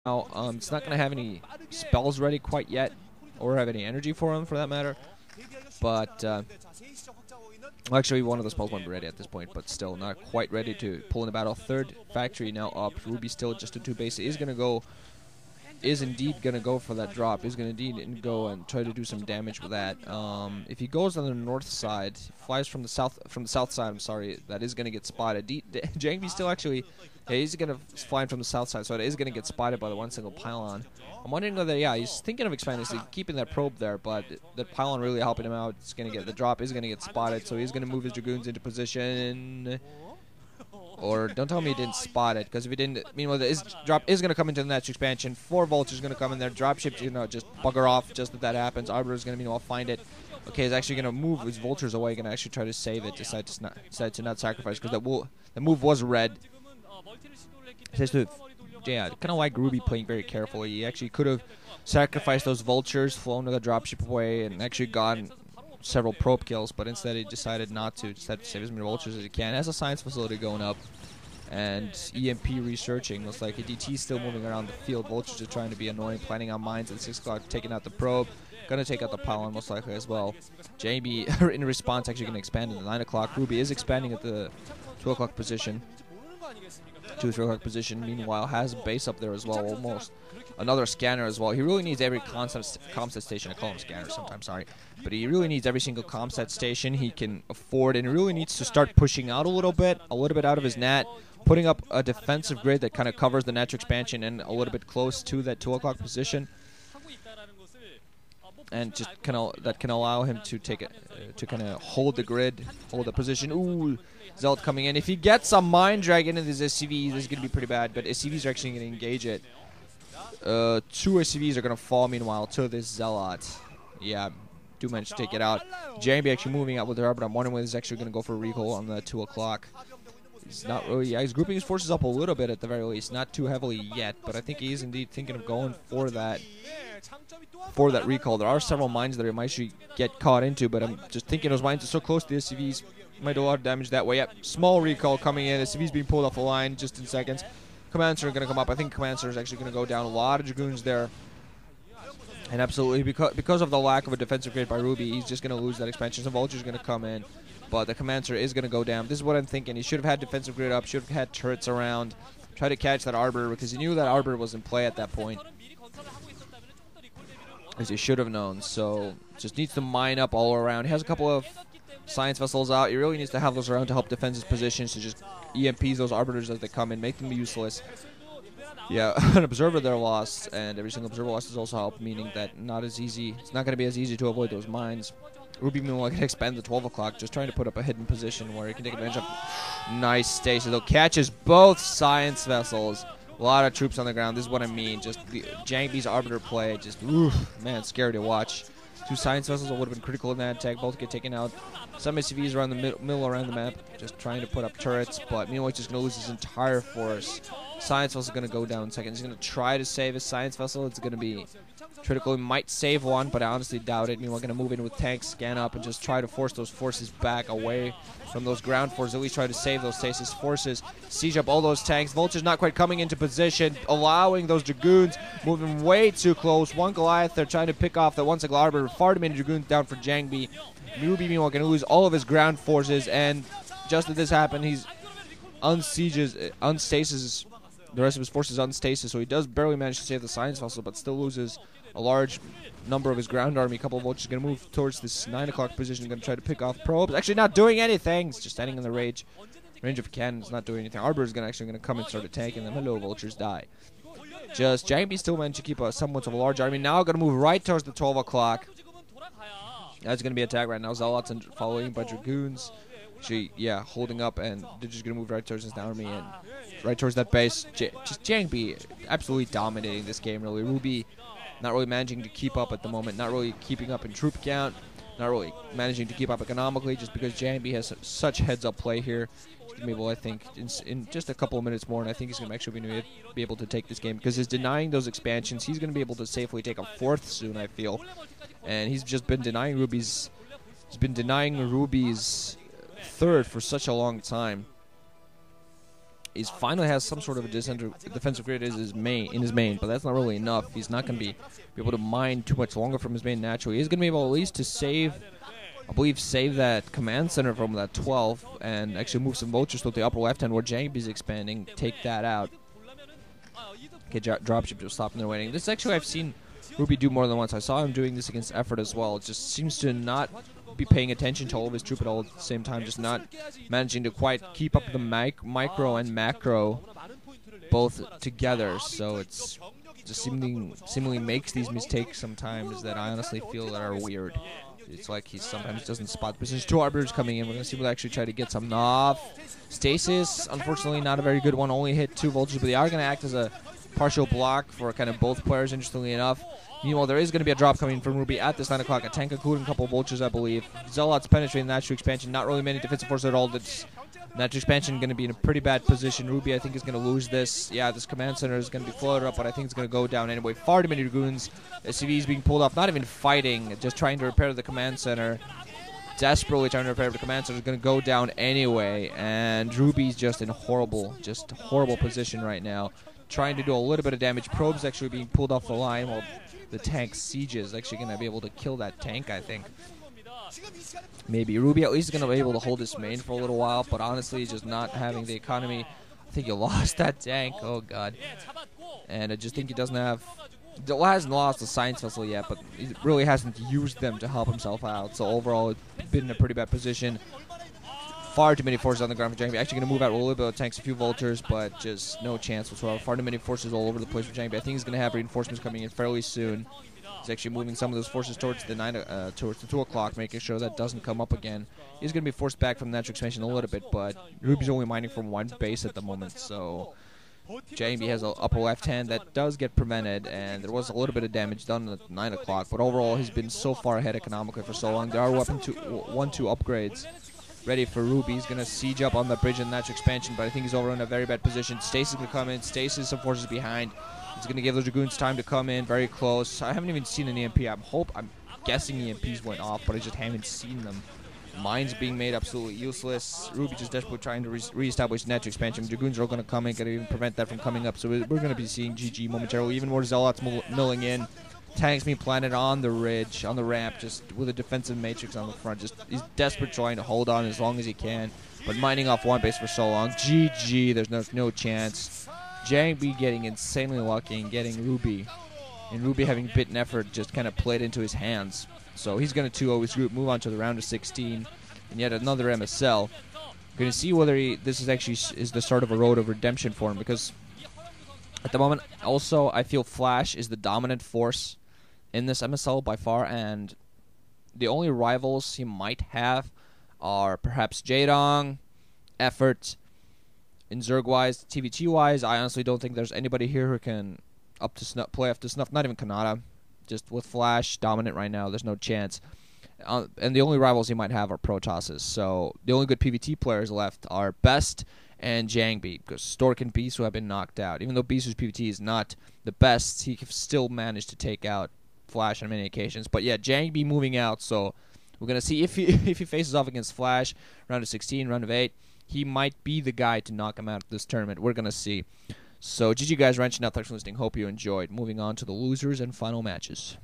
now. It's not going to have any spells ready quite yet, or have any energy for him, for that matter. But, well, actually, one of the spells won't be ready at this point, but still not quite ready to pull in the battle. Third factory now up. Ruby still just a 2 base. Is indeed going to go for that drop. Is going to indeed go and try to do some damage with that. If he goes on the north side, flies from the south side, I'm sorry, that is going to get spotted. JangBi still actually, yeah, he's going to fly from the south side, so it is going to get spotted by the one single pylon. I'm wondering whether, yeah, he's thinking of expanding, so keeping that probe there, but the pylon really helping him out. It's going to get, the drop is going to get spotted, so he's going to move his Dragoons into position. Or don't tell me he didn't spot it, because if he didn't, meanwhile, the drop is going to come into the next expansion. 4 vultures going to come in there. Dropship, you know, just bugger off just that happens. Arbiter is going to, meanwhile, find it. Okay, he's actually going to move his vultures away. Going to actually try to save it. Decide to not sacrifice, because the move was red. Yeah, kind of like Ruby playing very carefully. He actually could have sacrificed those vultures, flown the dropship away, and actually gotten several probe kills, but instead he decided not to. Decided to save as many vultures as he can. Has a science facility going up, and EMP researching. Looks like a DT still moving around the field. Vultures are trying to be annoying, planning on mines at 6 o'clock, taking out the probe. Gonna take out the pylon most likely as well. JangBi in response actually gonna expand at the 9 o'clock. Ruby is expanding at the 2 o'clock position. 2 or 3 o'clock position. Meanwhile, has a base up there as well, almost. Another scanner as well. He really needs every comset station. I call them scanners sometimes, sorry. But he really needs every single comset station he can afford, and he really needs to start pushing out a little bit out of his net, putting up a defensive grid that kind of covers the natural expansion and a little bit close to that 2 o'clock position. And just kind of that can allow him to take it, to kind of hold the grid, hold the position. Ooh, Zealot coming in. If he gets a Mind Dragon into this SCV, this is going to be pretty bad, but SCVs are actually going to engage it. 2 SCVs are going to fall, meanwhile, to this Zealot. Yeah, do manage to take it out. JangBi actually moving out with her, but I'm wondering whether he's actually going to go for a recall on the 2 o'clock. He's not really, yeah, he's grouping his forces up a little bit at the very least. Not too heavily yet, but I think he is indeed thinking of going for that recall. There are several mines that he might actually get caught into, but I'm just thinking those mines are so close to the SCVs. Might do a lot of damage that way. Yep, small recall coming in. SCV's being pulled off the line just in seconds. Commander are going to come up. I think Commander is actually going to go down. A lot of Dragoons there. And absolutely, because of the lack of a defensive grid by Ruby, he's just going to lose that expansion. Some Vulture's going to come in, but the Commander is going to go down. This is what I'm thinking. He should have had defensive grid up, should have had turrets around, try to catch that Arbiter, because he knew that Arbiter was in play at that point, as he should have known. So just needs to mine up all around. He has a couple of science vessels out. He really needs to have those around to help defend his positions, to just EMPs those Arbiters as they come in, make them useless. Yeah, an observer there lost, and every single observer lost is also help, meaning that not as easy. It's not going to be as easy to avoid those mines. Ruby meanwhile can expand the 12 o'clock, just trying to put up a hidden position where he can take advantage of. Nice stasis. Though catches both science vessels. A lot of troops on the ground. This is what I mean. Just JangBi's Arbiter play. Just, oof, man, scary to watch. 2 science vessels would have been critical in that attack. Both get taken out. Some SCVs around the middle around the map, just trying to put up turrets, but meanwhile he's just going to lose his entire force. Science vessel is going to go down in seconds. He's going to try to save his science vessel. It's going to be critical. He might save one, but I honestly doubt it. Meanwhile, going to move in with tanks, scan up, and just try to force those forces back away from those ground forces. At least try to save those stasis forces. Siege up all those tanks. Vulture's not quite coming into position, allowing those Dragoons moving way too close. One Goliath, they're trying to pick off the one single Arbiter. Far too many Dragoons down for JangBi. Ruby meanwhile going to lose all of his ground forces, and just as this happened, he's unstasis. The rest of his forces unstasis, so he does barely manage to save the science vessel, but still loses a large number of his ground army. A couple of vultures going to move towards this 9 o'clock position, going to try to pick off probes. Actually not doing anything. It's just standing in the range of cannons, not doing anything. Arbiter is actually going to come and start attacking them. Hello, vultures, die. Just JangBi still managed to keep a semblance of a large army. Now going to move right towards the 12 o'clock. That's going to be attacked right now. Zealots and following by Dragoons. Actually, yeah, holding up, and they're just going to move right towards this army and right towards that base. Just JangBi absolutely dominating this game, really. Ruby not really managing to keep up at the moment, not really keeping up in troop count, not really managing to keep up economically, just because JangBi has such heads-up play here. He's going to be able, I think, in just a couple of minutes more, and I think he's going to actually be able to take this game, because he's denying those expansions. He's going to be able to safely take a 4th soon, I feel. And he's just been denying Ruby's 3rd for such a long time. is finally has some sort of a defensive grid in his main, but that's not really enough. He's not going to be able to mine too much longer from his main naturally. He's going to be able at least to save, I believe, save that command center from that 12 and actually move some vultures to the upper left hand where JangBi is expanding, take that out. Okay, dropship just stopping there waiting. This actually I've seen Ruby do more than once. I saw him doing this against Effort as well. It just seems to not be paying attention to all of his troop at all at the same time, just not managing to quite keep up the micro and macro both together. So it's just seemingly makes these mistakes sometimes that I honestly feel that are weird. It's like he sometimes doesn't spot the positions. 2 arbiters coming in. We're going to see if they actually try to get something off. Stasis, unfortunately, not a very good one. Only hit 2 vultures, but they are going to act as a partial block for kind of both players, interestingly enough. Meanwhile, there is going to be a drop coming from Ruby at this 9 o'clock. A tank, including a couple of vultures, I believe. Zealots penetrating the natural expansion. Not really many defensive forces at all. That's natural expansion going to be in a pretty bad position. Ruby, I think, is going to lose this. Yeah, this command center is going to be floated up, but I think it's going to go down anyway. Far too many Dragoons. SCV is being pulled off. Not even fighting, just trying to repair the command center. Desperately trying to repair the command center is going to go down anyway. And Ruby's just in horrible position right now. Trying to do a little bit of damage. Probe's actually being pulled off the line while the tank Siege is actually going to be able to kill that tank, I think. Maybe. Ruby at least is going to be able to hold his main for a little while, but honestly, just not having the economy. I think you lost that tank. Oh, God. And I just think he doesn't have... He hasn't lost the science vessel yet, but he really hasn't used them to help himself out. So overall, it's been in a pretty bad position. Far too many forces on the ground for JangBi. Actually going to move out a little bit of tanks, a few vultures, but just no chance whatsoever. Far too many forces all over the place for JangBi. I think he's going to have reinforcements coming in fairly soon. He's actually moving some of those forces towards the 2 o'clock, making sure that doesn't come up again. He's going to be forced back from natural expansion a little bit, but Ruby's only mining from 1 base at the moment, so JangBi has an upper left hand that does get prevented, and there was a little bit of damage done at 9 o'clock, but overall he's been so far ahead economically for so long. There are 1-2 upgrades ready for Ruby. He's going to siege up on the bridge in natural expansion, but I think he's over in a very bad position. Stasis going to come in. Stasis, some forces behind. He's going to give the Dragoons time to come in very close. I haven't even seen an EMP. I'm guessing EMPs went off, but I just haven't seen them. Mines being made absolutely useless. Ruby just desperately trying to reestablish natural expansion. Dragoons are going to come in, going to even prevent that from coming up. So we're going to be seeing GG momentarily. Even more Zealots milling in. Tanks being planted on the ridge, on the ramp, just with a defensive matrix on the front. Just he's desperate trying to hold on as long as he can, but mining off 1 base for so long. GG, there's no chance. JangBi getting insanely lucky and getting Ruby. And Ruby having bitten Effort just kind of played into his hands. So he's going to 2-0 his group, move on to the round of 16, and yet another MSL. We're going to see whether this is actually the start of a road of redemption for him, because at the moment, also, I feel Flash is the dominant force in this MSL by far, and the only rivals he might have are perhaps Jaedong, Effort, in Zerg-wise. TVT-wise, I honestly don't think there's anybody here who can play up to snuff. Not even Kanata. Just with Flash dominant right now, there's no chance. And the only rivals he might have are Protosses. So the only good PvT players left are Best and JangBi, because Stork and Beast who have been knocked out. Even though Beast's PvT is not the best, he still managed to take out Flash on many occasions. But yeah, JangBi moving out, so we're going to see if he faces off against Flash, round of 16, round of 8, he might be the guy to knock him out of this tournament. We're going to see. So GG guys, ranching out, thanks for listening, hope you enjoyed. Moving on to the losers and final matches.